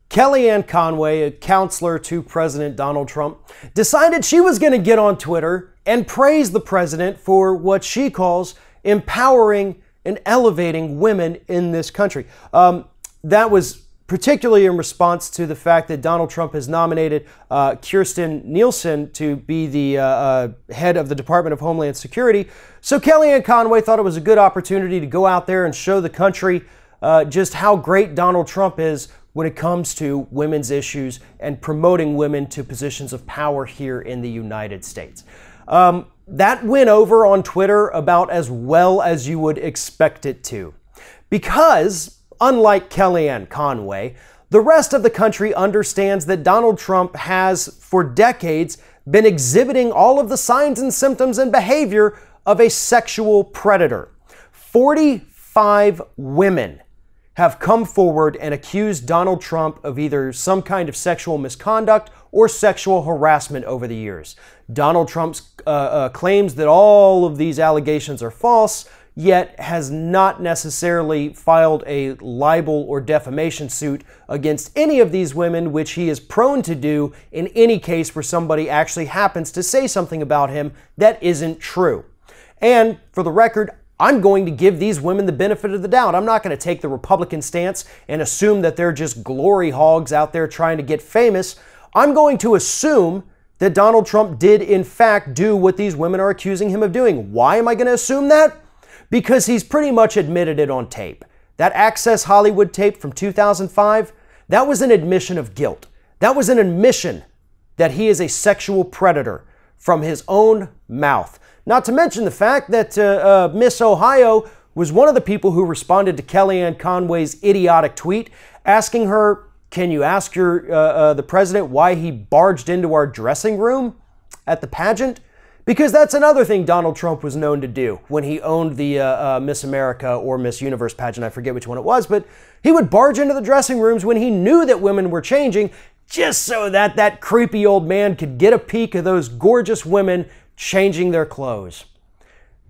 Kellyanne Conway, a counselor to President Donald Trump, decided she was going to get on Twitter and praise the president for what she calls empowering and elevating women in this country. That was particularly in response to the fact that Donald Trump has nominated Kirstjen Nielsen to be the head of the Department of Homeland Security. So Kellyanne Conway thought it was a good opportunity to go out there and show the country just how great Donald Trump is when it comes to women's issues and promoting women to positions of power here in the United States. That went over on Twitter about as well as you would expect it to. Because, unlike Kellyanne Conway, the rest of the country understands that Donald Trump has, for decades, been exhibiting all of the signs and symptoms and behavior of a sexual predator. 45 women have come forward and accused Donald Trump of either some kind of sexual misconduct or sexual harassment over the years. Donald Trump claims that all of these allegations are false, yet has not necessarily filed a libel or defamation suit against any of these women, which he is prone to do in any case where somebody actually happens to say something about him that isn't true. And for the record, I'm going to give these women the benefit of the doubt. I'm not going to take the Republican stance and assume that they're just glory hogs out there trying to get famous. I'm going to assume that Donald Trump did in fact do what these women are accusing him of doing. Why am I going to assume that? Because he's pretty much admitted it on tape. That Access Hollywood tape from 2005, that was an admission of guilt. That was an admission that he is a sexual predator from his own mouth. Not to mention the fact that Miss Ohio was one of the people who responded to Kellyanne Conway's idiotic tweet asking her, can you ask the president why he barged into our dressing room at the pageant? Because that's another thing Donald Trump was known to do when he owned the Miss America or Miss Universe pageant. I forget which one it was, but he would barge into the dressing rooms when he knew that women were changing just so that that creepy old man could get a peek of those gorgeous women changing their clothes.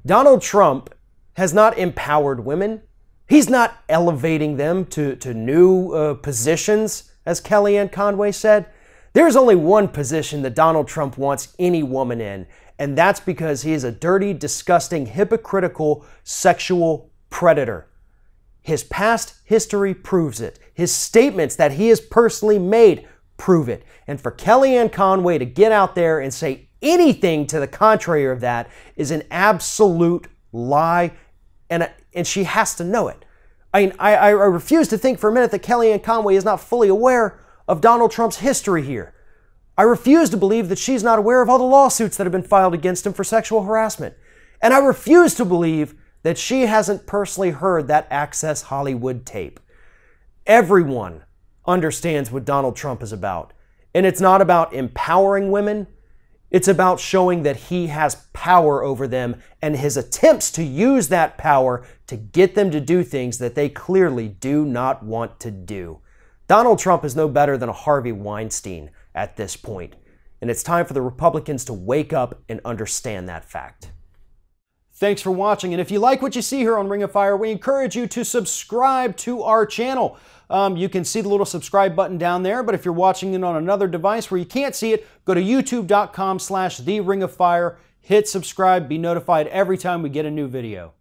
Donald Trump has not empowered women. He's not elevating them to new positions, as Kellyanne Conway said. There's only one position that Donald Trump wants any woman in, and that's because he is a dirty, disgusting, hypocritical, sexual predator. His past history proves it. His statements that he has personally made prove it. And for Kellyanne Conway to get out there and say anything to the contrary of that is an absolute lie, and she has to know it. I refuse to think for a minute that Kellyanne Conway is not fully aware of Donald Trump's history here. I refuse to believe that she's not aware of all the lawsuits that have been filed against him for sexual harassment. And I refuse to believe that she hasn't personally heard that Access Hollywood tape. Everyone understands what Donald Trump is about. And it's not about empowering women. It's about showing that he has power over them and his attempts to use that power to get them to do things that they clearly do not want to do. Donald Trump is no better than a Harvey Weinstein at this point, and it's time for the Republicans to wake up and understand that fact. Thanks for watching, and if you like what you see here on Ring of Fire, we encourage you to subscribe to our channel. You can see the little subscribe button down there, but if you're watching it on another device where you can't see it, go to youtube.com/TheRingOfFire, hit subscribe, be notified every time we get a new video.